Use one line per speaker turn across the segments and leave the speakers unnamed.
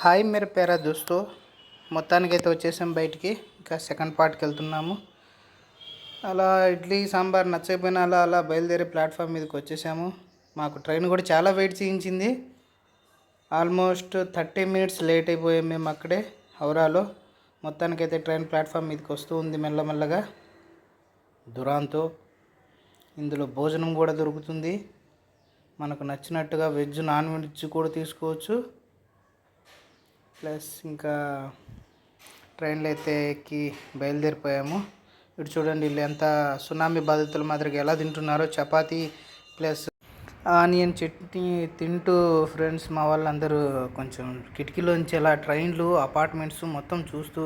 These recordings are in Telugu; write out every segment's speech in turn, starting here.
హాయ్ मेरे प्यारा दोस्तों మొత్తానికైతే వచ్చేసాం బయటికి. ఇంకా సెకండ్ పార్ట్కి వెళ్తున్నాము. అలా ఇడ్లీ సాంబార్ నచ్చకపోయినా అలా అలా బయలుదేరి ప్లాట్ఫామ్ మీదకి వచ్చేసాము. మాకు ట్రైన్ కూడా చాలా వెయిట్ చేయించింది. ఆల్మోస్ట్ 30 మినిట్స్ లేట్ అయిపోయాం మేము అక్కడే హౌరాలో. మొత్తానికైతే ట్రైన్ ప్లాట్ఫామ్ మీదకి వస్తూ ఉంది మెల్లమెల్లగా. దురాంతో ఇందులో భోజనం కూడా దొరుకుతుంది. మనకు నచ్చినట్టుగా వెజ్ నాన్ వెజ్ కూడా తీసుకోవచ్చు. ప్లస్ ఇంకా ట్రైన్లో అయితే ఎక్కి బయలుదేరిపోయాము. ఇటు చూడండి వీళ్ళు ఎంత సునామీ బాధితుల మాదిరిగా ఎలా తింటున్నారో. చపాతీ ప్లస్ ఆనియన్ చట్నీ తింటూ ఫ్రెండ్స్ మా వాళ్ళందరూ కొంచెం కిటికీలోంచి అలా ట్రైన్లు అపార్ట్మెంట్స్ మొత్తం చూస్తూ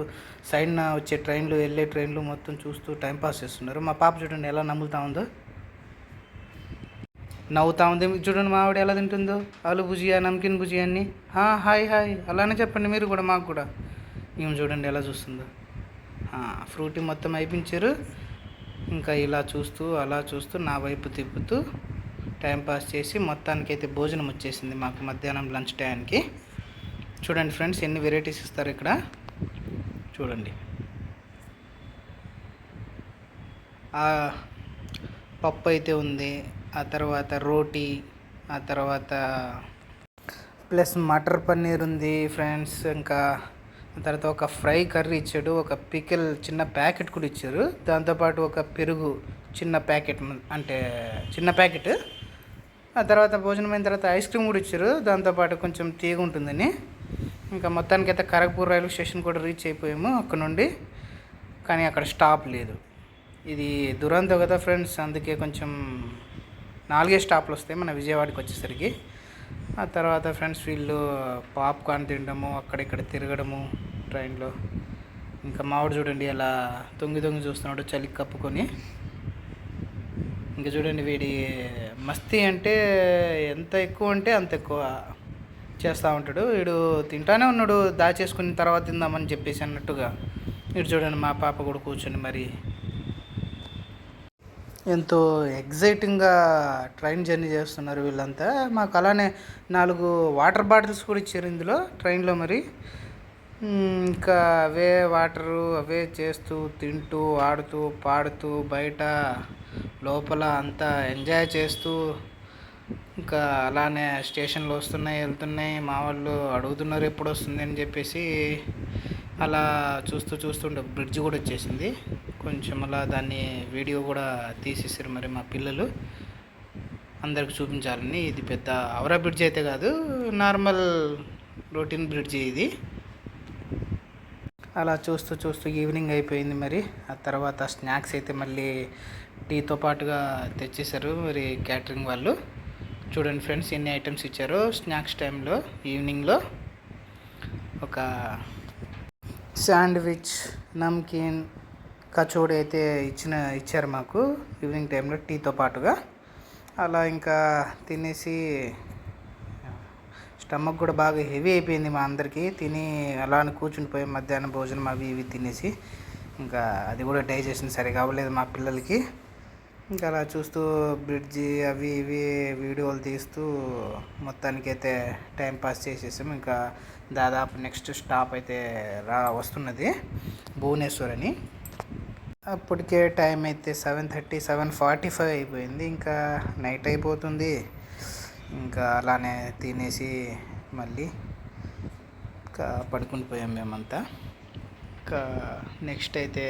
సైడ్న వచ్చే ట్రైన్లు వెళ్ళే ట్రైన్లు మొత్తం చూస్తూ టైంపాస్ చేస్తున్నారు. మా పాప చూడండి ఎలా నమ్ములుతూ ఉందో, నవ్వుతూ ఉంది. చూడండి మా ఆవిడ ఎలా తింటుందో. ఆలు భుజియా నమ్కిన్ భుజియా అన్ని హాయ్ హాయ్ అలానే చెప్పండి మీరు కూడా, మాకు కూడా. ఈమె చూడండి ఎలా చూస్తుందో. ఫ్రూటీ మొత్తం అయిపించారు. ఇంకా ఇలా చూస్తూ అలా చూస్తూ నా వైపు తిప్పుతూ టైంపాస్ చేసి మొత్తానికైతే భోజనం వచ్చేసింది మాకు మధ్యాహ్నం లంచ్ టైంకి. చూడండి ఫ్రెండ్స్ ఎన్ని వెరైటీస్ ఇస్తారు ఇక్కడ చూడండి. పప్పు అయితే ఉంది, ఆ తర్వాత రోటీ, ఆ తర్వాత ప్లస్ మటర్ పన్నీర్ ఉంది ఫ్రెండ్స్. ఇంకా తర్వాత ఒక ఫ్రై కర్రీ ఇచ్చాడు, ఒక పికిల్ చిన్న ప్యాకెట్ కూడా ఇచ్చారు. దాంతోపాటు ఒక పెరుగు చిన్న ప్యాకెట్, అంటే చిన్న ప్యాకెట్. ఆ తర్వాత భోజనం అయిన తర్వాత ఐస్ క్రీమ్ కూడా ఇచ్చారు, దాంతోపాటు కొంచెం తీగ ఉంటుందని. ఇంకా మొత్తానికైతే ఖరగ్పూర్ రైల్వే స్టేషన్ కూడా రీచ్ అయిపోయాము అక్కడ నుండి. కానీ అక్కడ స్టాప్ లేదు. ఇది దురంతో కదా ఫ్రెండ్స్, అందుకే కొంచెం 4 స్టాప్లు వస్తాయి మన విజయవాడకి వచ్చేసరికి. ఆ తర్వాత ఫ్రెండ్స్ వీళ్ళు పాప్కార్న్ తినడము, అక్కడిక్కడ తిరగడము ట్రైన్లో. ఇంకా మావాడు చూడండి అలా తొంగి తొంగి చూస్తున్నాడు చలికి కప్పుకొని. ఇంకా చూడండి వీడి మస్తీ అంటే ఎంత ఎక్కువ అంటే అంత ఎక్కువ చేస్తూ ఉంటాడు. వీడు తింటానే ఉన్నాడు, దాచేసుకుని తర్వాత తిందామని చెప్పేసి అన్నట్టుగా. వీడు చూడండి మా పాప కూడా కూర్చొని మరి ఎంతో ఎగ్జైటింగ్గా ట్రైన్ జర్నీ చేస్తున్నారు వీళ్ళంతా. మాకు అలానే 4 వాటర్ బాటిల్స్ కూడా ఇచ్చారు ఇందులో ట్రైన్లో. మరి ఇంకా అవే వాటరు అవే చేస్తూ తింటూ ఆడుతూ పాడుతూ బయట లోపల అంతా ఎంజాయ్ చేస్తూ ఇంకా అలానే స్టేషన్లు వస్తున్నాయి వెళ్తున్నాయి. మా వాళ్ళు అడుగుతున్నారు ఎప్పుడు వస్తుంది అని చెప్పేసి. అలా చూస్తూ చూస్తుంటే బ్రిడ్జ్ కూడా వచ్చేసింది. కొంచెం అలా దాన్ని వీడియో కూడా తీసేసారు మరి మా పిల్లలు అందరికి చూపించాలని. ఇది పెద్ద అవరా బ్రిడ్జ్ అయితే కాదు, నార్మల్ రొటీన్ బ్రిడ్జ్ ఇది. అలా చూస్తూ చూస్తూ ఈవినింగ్ అయిపోయింది. మరి ఆ తర్వాత స్నాక్స్ అయితే మళ్ళీ టీతో పాటుగా తెచ్చేసారు మరి క్యాటరింగ్ వాళ్ళు. చూడండి ఫ్రెండ్స్ ఎన్ని ఐటమ్స్ ఇచ్చారో స్నాక్స్ టైంలో. ఈవినింగ్లో ఒక శాండ్విచ్, నమ్కీన్, కచోడీ అయితే ఇచ్చారు మాకు ఈవినింగ్ టైంలో టీతో పాటుగా. అలా ఇంకా తినేసి స్టమక్ కూడా బాగా హెవీ అయిపోయింది మా అందరికీ. తిని అలానే కూర్చునిపోయి మధ్యాహ్నం భోజనం అవి ఇవి తినేసి ఇంకా అది కూడా డైజెషన్ సరిగా అవ్వలేదు మా పిల్లలకి. ఇంకా అలా చూస్తూ బ్రిడ్జి అవి ఇవి వీడియోలు తీస్తూ మొత్తానికైతే టైంపాస్ చేసేసాం. ఇంకా దాదాపు నెక్స్ట్ స్టాప్ అయితే వస్తున్నది భువనేశ్వర్ అని. అప్పటికే టైం అయితే 7:30 7:45 అయిపోయింది. ఇంకా నైట్ అయిపోతుంది. ఇంకా అలానే తినేసి మళ్ళీ ఇంకా పడుకుని పోయాం మేమంతా. ఇంకా నెక్స్ట్ అయితే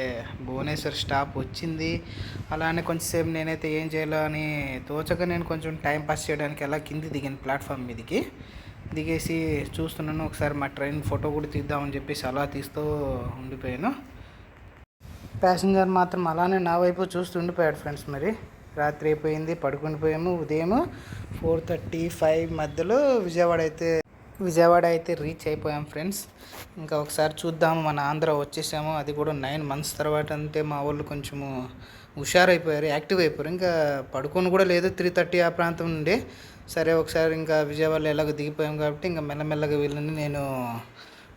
భువనేశ్వర్ స్టాప్ వచ్చింది. అలానే కొంచెంసేపు నేనైతే ఏం చేయాలో అని తోచక నేను కొంచెం టైం పాస్ చేయడానికి అలా కింది దిగాను ప్లాట్ఫామ్ మీదకి. దిగేసి చూస్తున్నాను, ఒకసారి మా ట్రైన్ ఫోటో కూడా తీద్దామని చెప్పేసి అలా తీస్తూ ఉండిపోయాను. ప్యాసింజర్ మాత్రం అలానే నా వైపు చూస్తూ ఉండిపోయాడు ఫ్రెండ్స్. మరి రాత్రి అయిపోయింది, పడుకుని పోయాము. ఉదయం 4:35 మధ్యలో విజయవాడ అయితే రీచ్ అయిపోయాం ఫ్రెండ్స్. ఇంకా ఒకసారి చూద్దాము, మన ఆంధ్ర వచ్చేసాము. అది కూడా 9 మంత్స్ తర్వాత. అంటే మా వాళ్ళు కొంచెము హుషారైపోయారు, యాక్టివ్ అయిపోయారు. ఇంకా పడుకొని కూడా లేదు 3:30 ఆ ప్రాంతం నుండి. సరే ఒకసారి ఇంకా విజయవాడలో ఎలాగో దిగిపోయాం కాబట్టి ఇంకా మెల్లమెల్లగా వీళ్ళని నేను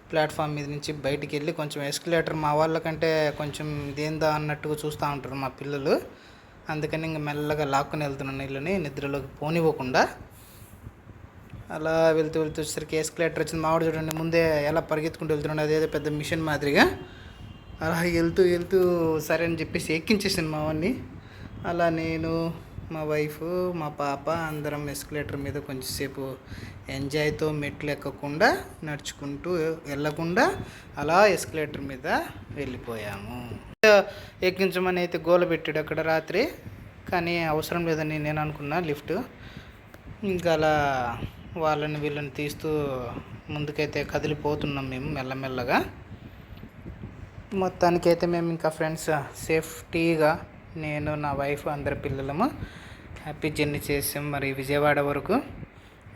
ప్లాట్ఫామ్ మీద నుంచి బయటికి వెళ్ళి కొంచెం ఎస్కలేటర్ మా వాళ్ళకంటే కొంచెం ఇదేందా అన్నట్టుగా చూస్తూ ఉంటారు మా పిల్లలు. అందుకని ఇంకా మెల్లగా లాక్కుని వెళ్తున్నాను వీళ్ళని నిద్రలోకి పోనివ్వకుండా. అలా వెళ్తూ వెళ్తూ వచ్చేసరికి ఎస్కలేటర్ వచ్చింది. మావాడు చూడండి ముందే ఎలా పరిగెత్తుకుంటూ వెళ్తున్నాడు, అదేదో పెద్ద మిషన్ మాదిరిగా. అలా వెళ్తూ వెళ్తూ సరే అని చెప్పేసి ఎక్కించేసాను మా వాడిని. అలా నేను, మా వైఫ్, మా పాప అందరం ఎస్కలేటర్ మీద కొంచెంసేపు ఎంజాయ్తో మెట్లు ఎక్కకుండా నడుచుకుంటూ వెళ్ళకుండా అలా ఎస్కలేటర్ మీద వెళ్ళిపోయాము. ఎక్కించమని అయితే గోల పెట్టాడు అక్కడ రాత్రి, కానీ అవసరం లేదని నేను అనుకున్నా లిఫ్ట్. ఇంకా అలా వాళ్ళని వీళ్ళని తీస్తూ ముందుకైతే కదిలిపోతున్నాం మేము మెల్లమెల్లగా. మొత్తానికైతే మేము ఇంకా ఫ్రెండ్స్ సేఫ్టీగా నేను, నా వైఫ్, అందరి పిల్లలము హ్యాపీ జర్నీ చేసాం మరి విజయవాడ వరకు.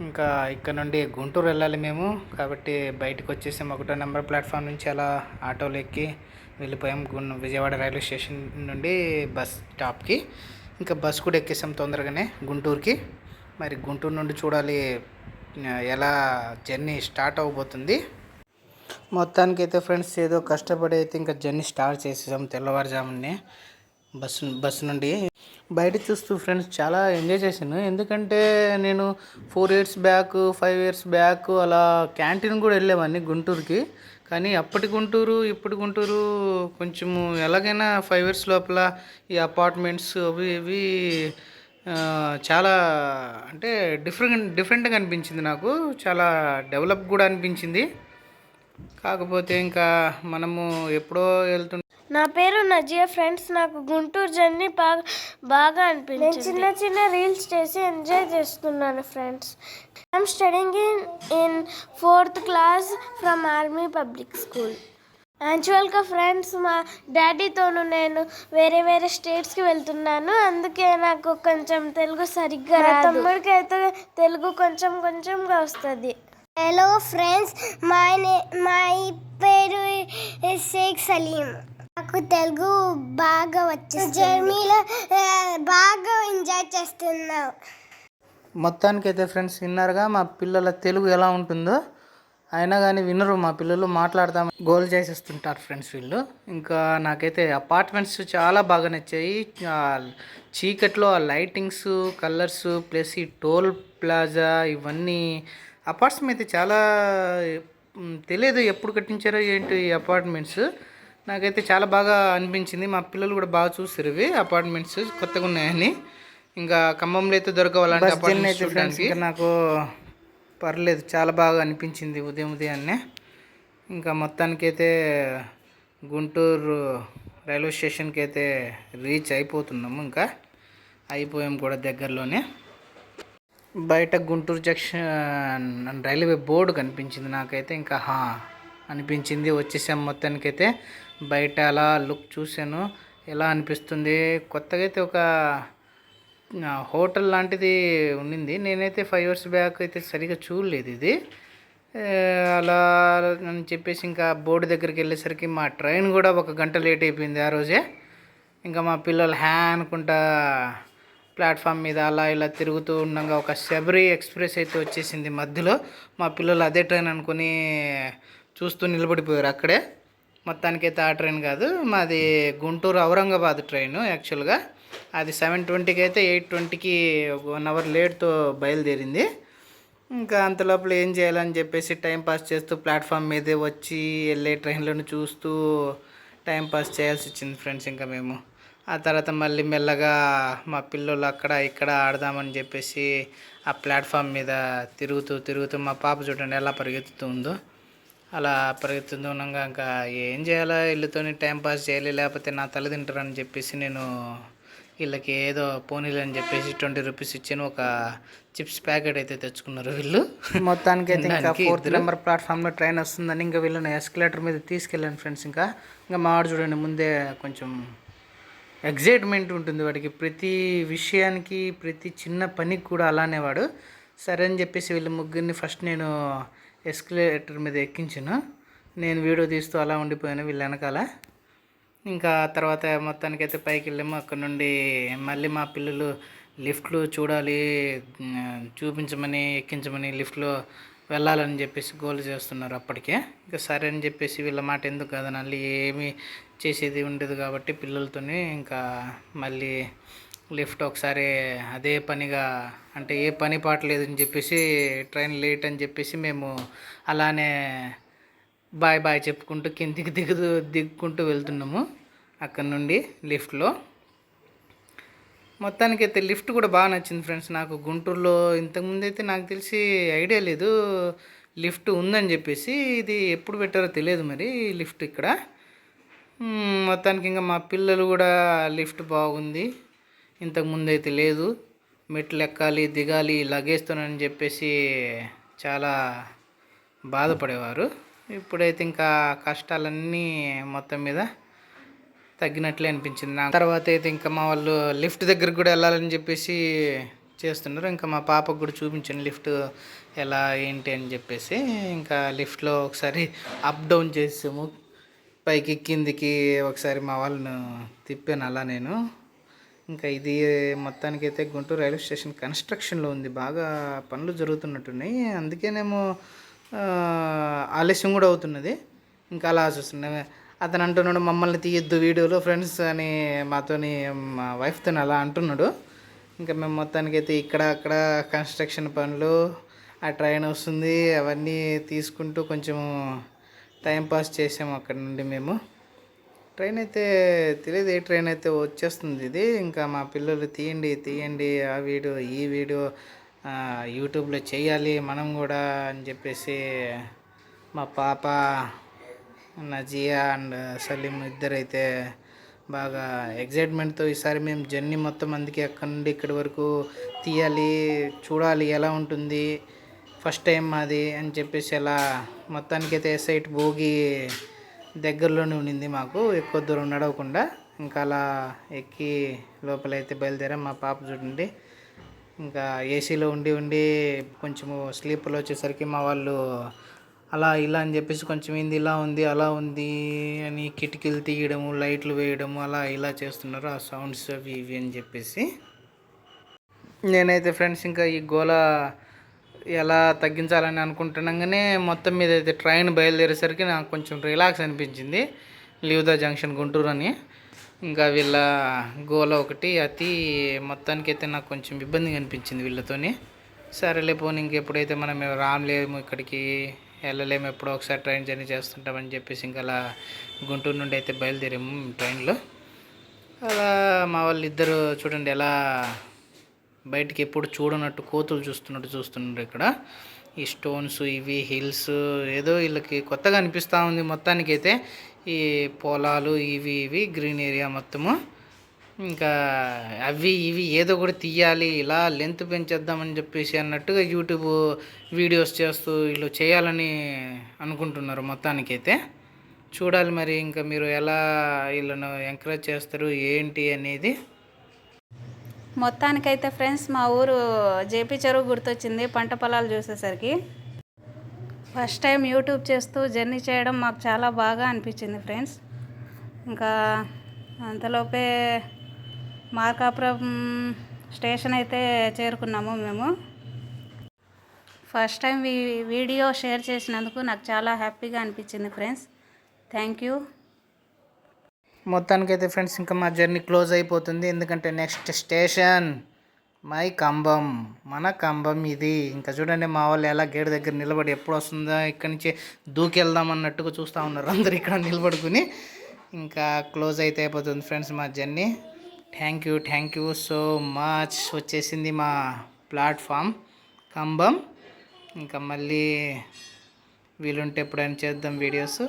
ఇంకా ఇక్కడ నుండి గుంటూరు వెళ్ళాలి మేము, కాబట్టి బయటకు వచ్చేసాం. 1వ నెంబర్ ప్లాట్ఫామ్ నుంచి అలా ఆటోలు ఎక్కి వెళ్ళిపోయాం విజయవాడ రైల్వే స్టేషన్ నుండి బస్ స్టాప్కి. ఇంకా బస్ కూడా ఎక్కేసాం తొందరగానే గుంటూరుకి. మరి గుంటూరు నుండి చూడాలి ఎలా జర్నీ స్టార్ట్ అవబోతుంది. మొత్తానికైతే ఫ్రెండ్స్ ఏదో కష్టపడి అయితే ఇంకా జర్నీ స్టార్ట్ చేసేసాం తెల్లవారుజామునే బస్సు నుండి. బయట చూస్తూ ఫ్రెండ్స్ చాలా ఎంజాయ్ చేశాను, ఎందుకంటే నేను 4 years బ్యాక్ 5 years బ్యాక్ అలా క్యాంటీన్ కూడా వెళ్ళేవాడిని గుంటూరుకి. కానీ అప్పటి గుంటూరు ఇప్పుడు గుంటూరు కొంచెము ఎలాగైనా 5 years లోపల ఈ అపార్ట్మెంట్స్ అవి ఇవి చాలా అంటే డిఫరెంట్గా అనిపించింది నాకు. చాలా డెవలప్ కూడా అనిపించింది. కాకపోతే ఇంకా మనము ఎప్పుడో వెళ్తుంటే.
నా పేరు నజియా ఫ్రెండ్స్. నాకు గుంటూరు జర్నీ బాగా అనిపించింది. నేను చిన్న చిన్న రీల్స్ చేసి ఎంజాయ్ చేస్తున్నాను friends. I'm studying in 4th class from army public school. యాక్చువల్గా ఫ్రెండ్స్ మా డాడీతోను నేను వేరే వేరే స్టేట్స్కి వెళ్తున్నాను, అందుకే నాకు కొంచెం తెలుగు సరిగ్గా రాదు. తమ్ముడికి అయితే తెలుగు కొంచెం కొంచెంగా వస్తుంది.
హలో ఫ్రెండ్స్, మై పేరు షేక్ సలీం. నాకు తెలుగు బాగా వచ్చేస్తుంది. జర్నీలో బాగా ఎంజాయ్ చేస్తున్నావు.
మొత్తానికైతే ఫ్రెండ్స్ విన్నారుగా మా పిల్లల తెలుగు ఎలా ఉంటుందో. అయినా కానీ వినరు మా పిల్లలు, మాట్లాడతామని గోల్ చేసేస్తుంటారు ఫ్రెండ్స్ వీళ్ళు. ఇంకా నాకైతే అపార్ట్మెంట్స్ చాలా బాగా నచ్చాయి. చీకట్లో ఆ లైటింగ్స్, కలర్స్, ప్లస్ ఈ టోల్ ప్లాజా ఇవన్నీ. అపార్ట్మెంట్స్ అయితే చాలా తెలియదు ఎప్పుడు కట్టించారో ఏంటి ఈ అపార్ట్మెంట్స్. నాకైతే చాలా బాగా అనిపించింది. మా పిల్లలు కూడా బాగా చూస్తారు ఇవి అపార్ట్మెంట్స్ కొత్తగా ఉన్నాయని. ఇంకా ఖమ్మంలో అయితే దొరకవాలంటే అపార్ట్మెంట్స్ చూడడానికి నాకు పర్లేదు, చాలా బాగా అనిపించింది ఉదయాన్నే. ఇంకా మొత్తానికైతే గుంటూరు రైల్వే స్టేషన్కి అయితే రీచ్ అయిపోతున్నాము. ఇంకా అయిపోయాం కూడా దగ్గరలోనే. బయట గుంటూరు జంక్షన్ రైల్వే బోర్డు కనిపించింది నాకైతే. ఇంకా అనిపించింది, వచ్చేసాం. మొత్తానికైతే బయట అలా లుక్ చూశాను, ఎలా అనిపిస్తుంది. కొత్తగా అయితే ఒక హోటల్ లాంటిది ఉండింది. నేనైతే 5 years బ్యాక్ అయితే సరిగా చూడలేదు ఇది. అలా అని చెప్పేసి ఇంకా బోర్డు దగ్గరికి వెళ్ళేసరికి మా ట్రైన్ కూడా 1 గంట లేట్ అయిపోయింది ఆ రోజే. ఇంకా మా పిల్లలు అనుకుంటా ప్లాట్ఫామ్ మీద అలా ఇలా తిరుగుతూ ఉండగా ఒక శబరి ఎక్స్ప్రెస్ అయితే వచ్చేసింది మధ్యలో. మా పిల్లలు అదే ట్రైన్ అనుకుని చూస్తూ నిలబడిపోయారు అక్కడే. మొత్తానికైతే ఆ ట్రైన్ కాదు, మాది గుంటూరు ఔరంగాబాద్ ట్రైన్. యాక్చువల్గా అది 7:20కి అయితే 8:20కి 1 hour లేట్తో బయలుదేరింది. ఇంకా అంతలోపల ఏం చేయాలని చెప్పేసి టైంపాస్ చేస్తూ ప్లాట్ఫామ్ మీదే వచ్చి వెళ్ళే ట్రైన్లను చూస్తూ టైంపాస్ చేయాల్సి వచ్చింది ఫ్రెండ్స్. ఇంకా మేము ఆ తర్వాత మళ్ళీ మెల్లగా మా పిల్లలు అక్కడ ఇక్కడ ఆడదామని చెప్పేసి ఆ ప్లాట్ఫామ్ మీద తిరుగుతూ మా పాప చూడండి ఎలా పరిగెత్తుతుందో. అలా పరిగెత్తుతూ ఉండగా ఇంకా ఏం చేయాలా, వీళ్ళతోని టైంపాస్ చేయాలి, లేకపోతే నా తల తింటారని చెప్పేసి నేను వీళ్ళకి ఏదో పోనీలు అని చెప్పేసి 20 rupees ఇచ్చాను. ఒక చిప్స్ ప్యాకెట్ అయితే తెచ్చుకున్నారు వీళ్ళు. మొత్తానికి అయితే ఇంకా 4th నెంబర్ ప్లాట్ఫామ్లో ట్రైన్ వస్తుందని ఇంకా వీళ్ళని ఎస్కలేటర్ మీద తీసుకెళ్ళాను ఫ్రెండ్స్. ఇంకా మా వాడు చూడండి ముందే కొంచెం ఎగ్జైట్మెంట్ ఉంటుంది వాడికి, ప్రతి విషయానికి ప్రతి చిన్న పనికి కూడా అలానే వాడు. సరే అని చెప్పేసి వీళ్ళ ముగ్గురిని ఫస్ట్ నేను ఎస్కలేటర్ మీద ఎక్కించాను. నేను వీడియో తీస్తూ అలా ఉండిపోయాను వీళ్ళ వెనకాల. ఇంకా తర్వాత మొత్తానికైతే పైకి వెళ్ళాము. అక్కడ నుండి మళ్ళీ మా పిల్లలు లిఫ్ట్లు చూడాలి, చూపించమని, ఎక్కించమని, లిఫ్ట్లో వెళ్ళాలని చెప్పేసి గోల్ చేస్తున్నారు అప్పటికే. ఇంకా సరే అని చెప్పేసి వీళ్ళ మాట ఎందుకు కాదనాలి, ఏమీ చేసేది ఉండదు కాబట్టి పిల్లలతోనే ఇంకా మళ్ళీ లిఫ్ట్ ఒకసారి అదే పనిగా అంటే ఏ పని పాట లేదని చెప్పేసి ట్రైన్ లేట్ అని చెప్పేసి మేము అలానే బాయ్ బాయ్ చెప్పుకుంటూ కిందికి దిగుకుంటూ వెళ్తున్నాము అక్కడ నుండి లిఫ్ట్లో. మొత్తానికైతే లిఫ్ట్ కూడా బాగా నచ్చింది ఫ్రెండ్స్ నాకు. గుంటూరులో ఇంతకుముందు అయితే నాకు తెలిసి ఐడియా లేదు లిఫ్ట్ ఉందని చెప్పేసి. ఇది ఎప్పుడు పెట్టారో తెలియదు మరి లిఫ్ట్ ఇక్కడ. మొత్తానికి ఇంకా మా పిల్లలు కూడా లిఫ్ట్ బాగుంది, ఇంతకుముందు అయితే లేదు, మెట్లు ఎక్కాలి దిగాలి లగేజ్తోనని చెప్పేసి చాలా బాధపడేవారు. ఇప్పుడైతే ఇంకా కష్టాలన్నీ మొత్తం మీద తగ్గినట్లే అనిపించింది నాకు. తర్వాత అయితే ఇంకా మా వాళ్ళు లిఫ్ట్ దగ్గరికి కూడా వెళ్ళాలని చెప్పేసి చేస్తున్నారు. ఇంకా మా పాపకు కూడా చూపించాను లిఫ్ట్ ఎలా ఏంటి అని చెప్పేసి. ఇంకా లిఫ్ట్లో ఒకసారి అప్ డౌన్ చేసాము, పైకి కిందికి ఒకసారి మా వాళ్ళను తిప్పాను అలా నేను. ఇంకా ఇది మొత్తానికైతే గుంటూరు రైల్వే స్టేషన్ కన్స్ట్రక్షన్లో ఉంది, బాగా పనులు జరుగుతున్నట్టున్నాయి, అందుకేనేమో ఆలస్యం కూడా అవుతున్నది. ఇంకా అలా చూస్తున్నాయి. అతను అంటున్నాడు మమ్మల్ని తీయొద్దు వీడియోలో ఫ్రెండ్స్ అని మాతోని, మా వైఫ్తో అలా అంటున్నాడు. ఇంకా మేము మొత్తానికైతే ఇక్కడ అక్కడ కన్స్ట్రక్షన్ పనులు, ఆ ట్రైన్ వస్తుంది అవన్నీ తీసుకుంటూ కొంచెం టైంపాస్ చేసాము అక్కడ నుండి మేము. ట్రైన్ అయితే తెలియదు ఏ ట్రైన్ అయితే వచ్చేస్తుంది ఇది. ఇంకా మా పిల్లలు తీయండి ఆ వీడియో ఈ వీడియో యూట్యూబ్లో చేయాలి మనం కూడా అని చెప్పేసి మా పాప నజియా అండ్ సలీం ఇద్దరైతే బాగా ఎగ్జైట్మెంట్తో ఈసారి మేము జర్నీ మొత్తం అందుకే అక్కడి నుండి ఇక్కడి వరకు తీయాలి, చూడాలి ఎలా ఉంటుంది, ఫస్ట్ టైం అది అని చెప్పేసి అలా. మొత్తానికైతే సైట్ భోగి దగ్గరలోనే ఉండింది మాకు, ఎక్కువ దూరం నడవకుండా. ఇంకా అలా ఎక్కి లోపలైతే బయలుదేరాం. మా పాప చూడండి ఇంకా ఏసీలో ఉండి కొంచెము స్లీపర్లో వచ్చేసరికి మా వాళ్ళు అలా ఇలా అని చెప్పేసి కొంచెం ఏంది ఇలా ఉంది అలా ఉంది అని కిటికీలు తీయడము లైట్లు వేయడము అలా ఇలా చేస్తున్నారు, ఆ సౌండ్స్ అవి ఇవి అని చెప్పేసి. నేనైతే ఫ్రెండ్స్ ఇంకా ఈ గోల ఎలా తగ్గించాలని అనుకుంటున్నాగానే మొత్తం మీద అయితే ట్రైన్ బయలుదేరేసరికి నాకు కొంచెం రిలాక్స్ అనిపించింది. లీవ్ ద జంక్షన్ గుంటూరు అని. ఇంకా వీళ్ళ గోల ఒకటి అతి మొత్తానికైతే నాకు కొంచెం ఇబ్బందిగా అనిపించింది వీళ్ళతోని. సరేలే పోనీ ఇంకెప్పుడైతే మనం రాలేము ఇక్కడికి వెళ్ళలేము, ఎప్పుడో ఒకసారి ట్రైన్ జర్నీ చేస్తుంటామని చెప్పేసి ఇంకా అలా గుంటూరు నుండి అయితే బయలుదేరాము ట్రైన్లో. అలా మా వాళ్ళు ఇద్దరు చూడండి ఎలా బయటికి ఎప్పుడు చూడనట్టు కోతులు చూస్తున్నారు ఇక్కడ. ఈ స్టోన్స్ ఇవి హిల్స్ ఏదో వీళ్ళకి కొత్తగా అనిపిస్తూ ఉంది. మొత్తానికైతే ఈ పొలాలు ఇవి గ్రీన్ ఏరియా మొత్తము. ఇంకా అవి ఇవి ఏదో కూడా తీయాలి, ఇలా లెంత్ పెంచేద్దామని చెప్పేసి అన్నట్టుగా యూట్యూబ్ వీడియోస్ చేస్తూ వీళ్ళు చేయాలని అనుకుంటున్నారు. మొత్తానికైతే చూడాలి మరి ఇంకా మీరు ఎలా వీళ్ళను ఎంకరేజ్ చేస్తారు ఏంటి అనేది.
మొత్తానికైతే ఫ్రెండ్స్ మా ఊరు జేపీ చెరువు గుర్తొచ్చింది పంట పొలాలు చూసేసరికి. ఫస్ట్ టైం యూట్యూబ్ చేస్తూ జర్నీ చేయడం మాకు చాలా బాగా అనిపించింది ఫ్రెండ్స్. ఇంకా అంతలోపే మార్కాపురం స్టేషన్ అయితే చేరుకున్నాము మేము. ఫస్ట్ టైం వీడియో షేర్ చేసినందుకు నాకు చాలా హ్యాపీగా అనిపించింది ఫ్రెండ్స్. Thank you.
మొత్తానికైతే ఫ్రెండ్స్ ఇంకా మా జర్నీ క్లోజ్ అయిపోతుంది, ఎందుకంటే నెక్స్ట్ స్టేషన్ కంబం, మన కంబం ఇది. ఇంకా చూడండి మా వాళ్ళు ఎలా గేట్ దగ్గర నిలబడి ఎప్పుడు వస్తుందో ఇక్కడి నుంచి దూకెళ్దాం అన్నట్టుగా చూస్తూ ఉన్నారు అందరు ఇక్కడ నిలబడుకుని. ఇంకా క్లోజ్ అయితే అయిపోతుంది ఫ్రెండ్స్ మా journey. Thank you so much. వచ్చేసింది మా ప్లాట్ఫామ్ కంబం. ఇంకా మళ్ళీ వీలుంటే ఎప్పుడైనా చేద్దాం వీడియోస్.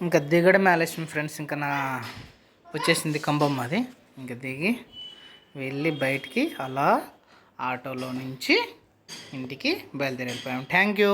ఇంకా దిగడం ఆలస్యం ఫ్రెండ్స్, ఇంకా వచ్చేసింది కంబం అది. ఇంకా దిగి వెళ్ళి బయటికి అలా ఆటోలో నుంచి ఇంటికి బయలుదేరిపోయాం. Thank you.